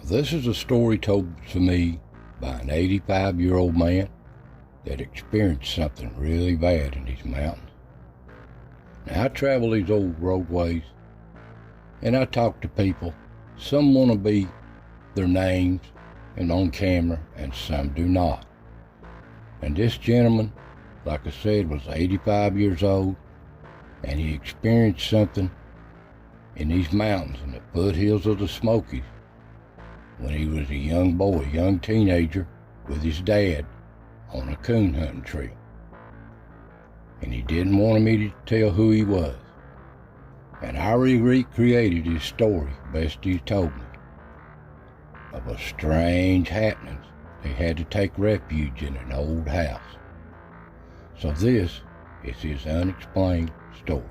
This is a story told to me by an 85-year-old man that experienced something really bad in these mountains. Now, I travel these old roadways, and I talk to people. Some want to be their names and on camera, and some do not. And this gentleman, like I said, was 85 years old, and he experienced something in these mountains in the foothills of the Smokies when he was a young boy, young teenager, with his dad on a coon hunting trip. And he didn't want me to tell who he was. And I recreated his story best he told me of a strange happenings. They had to take refuge in an old house. So this is his unexplained story.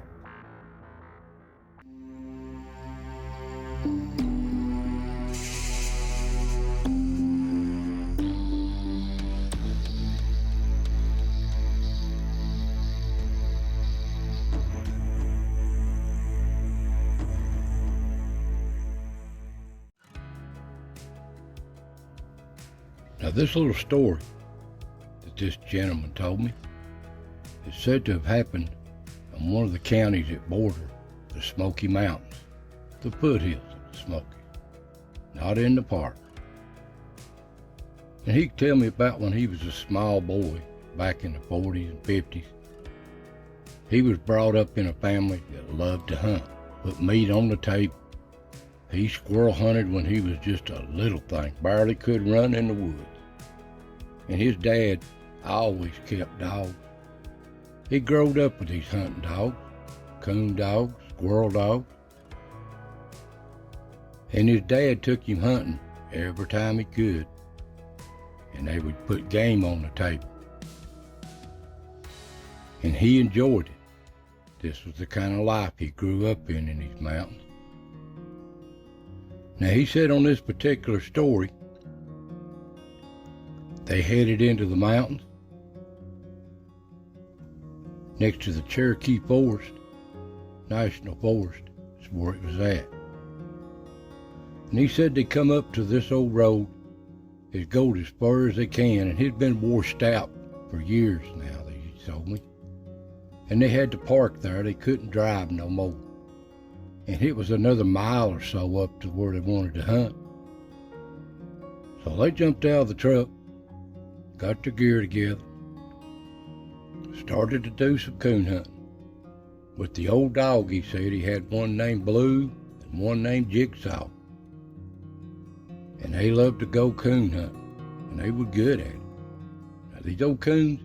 Now, this little story that this gentleman told me is said to have happened in one of the counties that border the Smoky Mountains, the foothills of the Smokies, not in the park. And he could tell me about when he was a small boy back in the 40s and 50s. He was brought up in a family that loved to hunt, put meat on the table. He squirrel hunted when he was just a little thing, barely could run in the woods. And his dad always kept dogs. He growed up with these hunting dogs, coon dogs, squirrel dogs. And his dad took him hunting every time he could. And they would put game on the table. And he enjoyed it. This was the kind of life he grew up in these mountains. Now, he said on this particular story, they headed into the mountains next to the Cherokee Forest, National Forest is where it was at. And he said they come up to this old road, it goes as far as they can, and it had been washed out for years now, he told me. And they had to park there, they couldn't drive no more. And it was another mile or so up to where they wanted to hunt. So they jumped out of the truck, got their gear together, started to do some coon hunting. With the old dog, he said, he had one named Blue and one named Jigsaw. And they loved to go coon hunting, and they were good at it. Now, these old coons,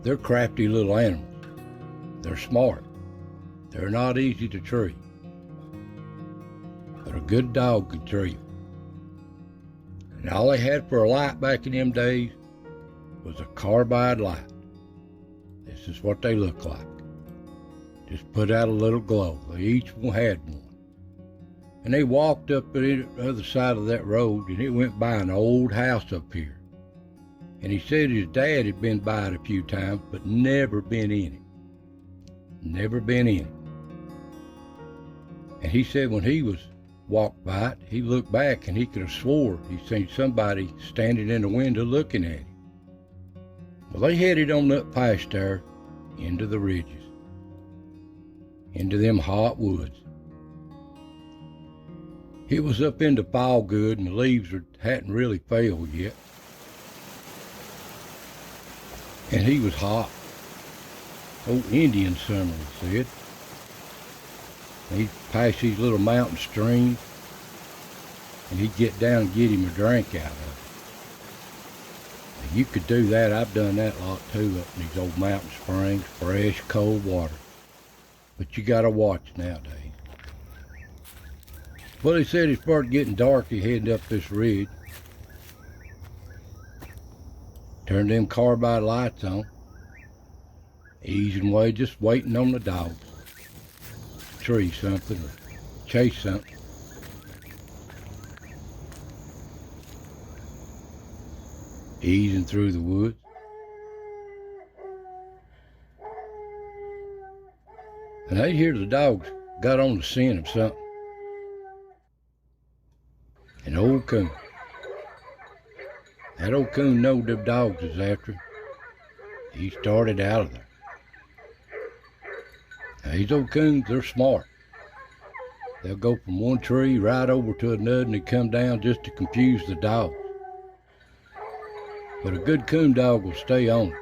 they're crafty little animals. They're smart. They're not easy to tree. But a good dog could tree them. And all they had for a light back in them days was a carbide light. This is what they look like. Just put out a little glow. They each had one. And they walked up to the other side of that road, and it went by an old house up here. And he said his dad had been by it a few times, but never been in it. Never been in it. And he said when he walked by it, he looked back and he could have swore he seen somebody standing in the window looking at him. Well, they headed on up past there into the ridges, into them hot woods. It was up into fall good, and the leaves hadn't really fell yet. And he was hot. Old Indian summer, he said. He'd pass these little mountain streams, and he'd get down and get him a drink out of it. And you could do that. I've done that a lot too, up in these old mountain springs, fresh, cold water. But you gotta watch nowadays. Well, he said it started getting dark, he headed up this ridge. Turned them carbide lights on. Easing away, just waiting on the dogs. Tree something or chase something. Easing through the woods. And they hear the dogs got on the scent of something. And an old coon. That old coon knowed them dogs was after him. He started out of there. Now, these old coons, they're smart. They'll go from one tree right over to another and they come down just to confuse the dogs. But a good coon dog will stay on it.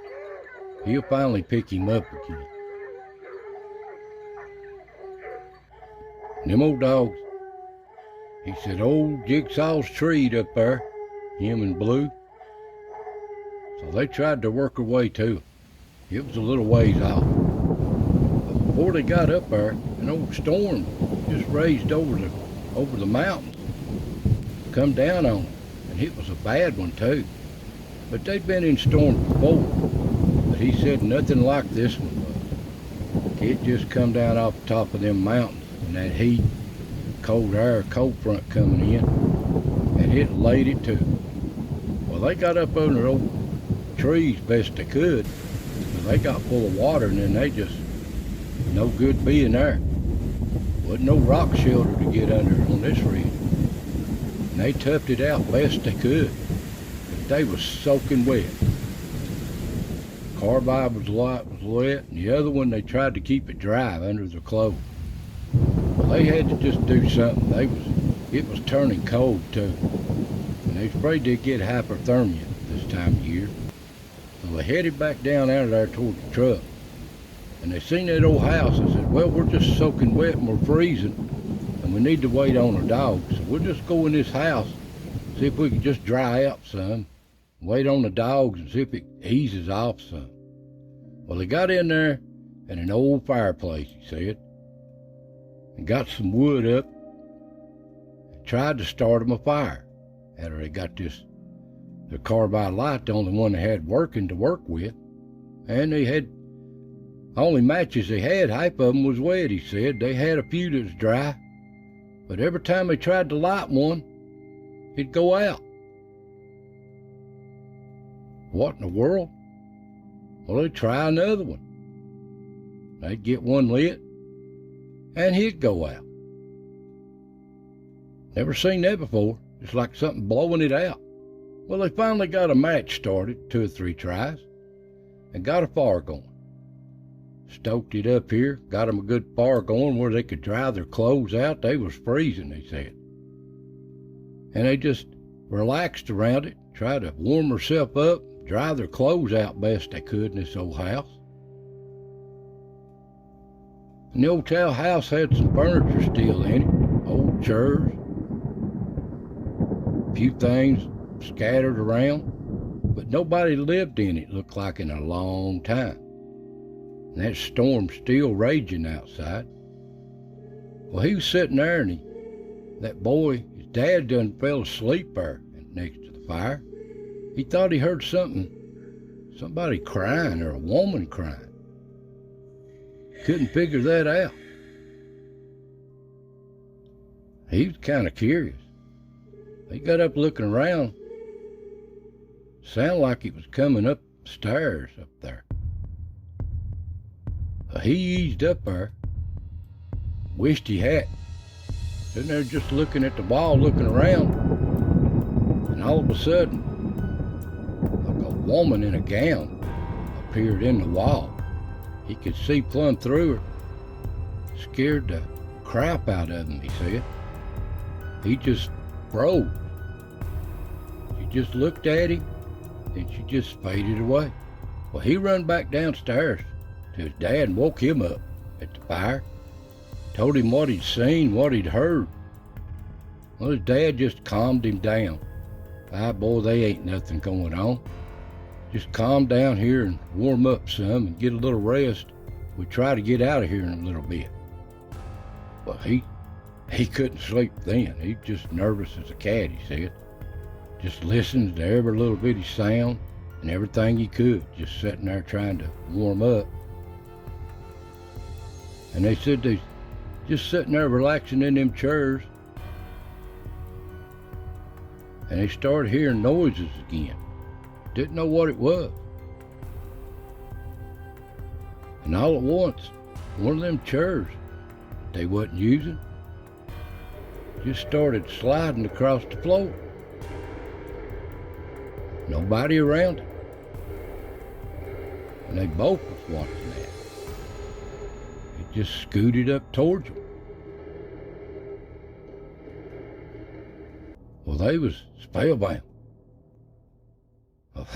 He'll finally pick him up again. Them old dogs, he said old Jigsaw's treed up there, him and Blue. So they tried to work their way to it. It was a little ways off. But before they got up there, an old storm just raised over the mountains, come down on them, and it was a bad one too. But they'd been in storms before, but he said nothing like this one was. It just come down off the top of them mountains, and that heat, cold air, cold front coming in, and it laid it to them. Well, they got up under old trees best they could, but they got full of water, and then they just no good being there. Wasn't no rock shelter to get under on this ridge. And they toughed it out best they could. But they was soaking wet. Carbide was wet, and the other one they tried to keep it dry under their clothes. Well, they had to just do something. It was turning cold too. And they was afraid they'd get hypothermia this time of year. So they headed back down out of there toward the truck. And they seen that old house and said, well, we're just soaking wet and we're freezing and we need to wait on our dogs. So we'll just go in this house, see if we can just dry out some, wait on the dogs and see if it eases off some. Well, they got in there and an old fireplace, he said, and got some wood up and tried to start them a fire. After they got the carbide light, the only one they had working to work with, and they had only matches they had, half of them was wet, he said. They had a few that was dry, but every time they tried to light one, it'd go out. What in the world? Well, they'd try another one. They'd get one lit, and he'd go out. Never seen that before. It's like something blowing it out. Well, they finally got a match started, 2 or 3 tries, and got a fire going. Stoked it up here, got them a good fire going where they could dry their clothes out. They was freezing, they said. And they just relaxed around it, tried to warm themselves up, dry their clothes out best they could in this old house. And the old house had some furniture still in it, old chairs, a few things scattered around, but nobody lived in it, looked like, in a long time. And that storm's still raging outside. Well, he was sitting there, and that boy, his dad done fell asleep there next to the fire. He thought he heard somebody crying or a woman crying. Couldn't figure that out. He was kind of curious. He got up looking around. Sounded like it was coming upstairs up there. He eased up there. Wished he hadn't. Sitting there just looking at the wall, looking around. And all of a sudden, like a woman in a gown appeared in the wall. He could see plumb through her. Scared the crap out of him, he said. He just froze. She just looked at him, then she just faded away. Well, he run back downstairs to his dad and woke him up at the fire. Told him what he'd seen, what he'd heard. Well, his dad just calmed him down. Boy, they ain't nothing going on. Just calm down here and warm up some and get a little rest. We try to get out of here in a little bit. Well, he couldn't sleep then. He was just nervous as a cat, he said. Just listened to every little bitty sound and everything he could, just sitting there trying to warm up. And they said they just sitting there relaxing in them chairs. And they started hearing noises again. Didn't know what it was. And all at once, one of them chairs they wasn't using just started sliding across the floor. Nobody around it. And they both was watching that. It just scooted up towards them. Well, they was spellbound. Well,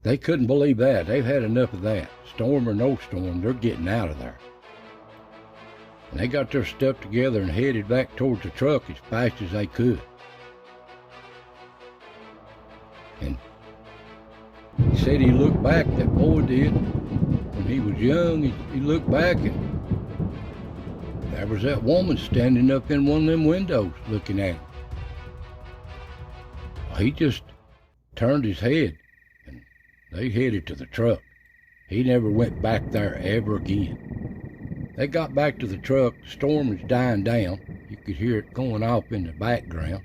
they couldn't believe that. They've had enough of that. Storm or no storm, they're getting out of there. And they got their stuff together and headed back towards the truck as fast as they could. And he said he looked back, that boy did. When he was young, he looked back and there was that woman standing up in one of them windows looking at him. He just turned his head and they headed to the truck. He never went back there ever again. They got back to the truck, the storm was dying down. You could hear it going off in the background,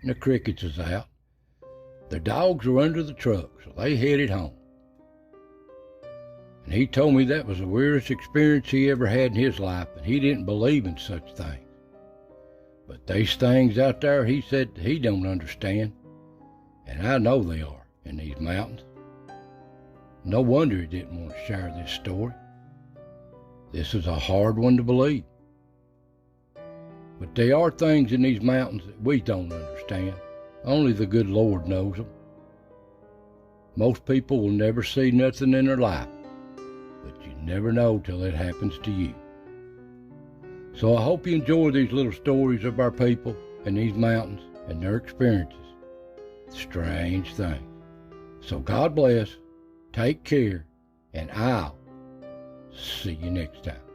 and the crickets was out. The dogs were under the truck, so they headed home. And he told me that was the weirdest experience he ever had in his life, and he didn't believe in such things. But these things out there, he said he don't understand. And I know they are in these mountains. No wonder he didn't want to share this story. This is a hard one to believe. But there are things in these mountains that we don't understand. Only the good Lord knows them. Most people will never see nothing in their life, but you never know till it happens to you. So I hope you enjoy these little stories of our people in these mountains and their experiences. Strange things. So God bless, take care, and I'll see you next time.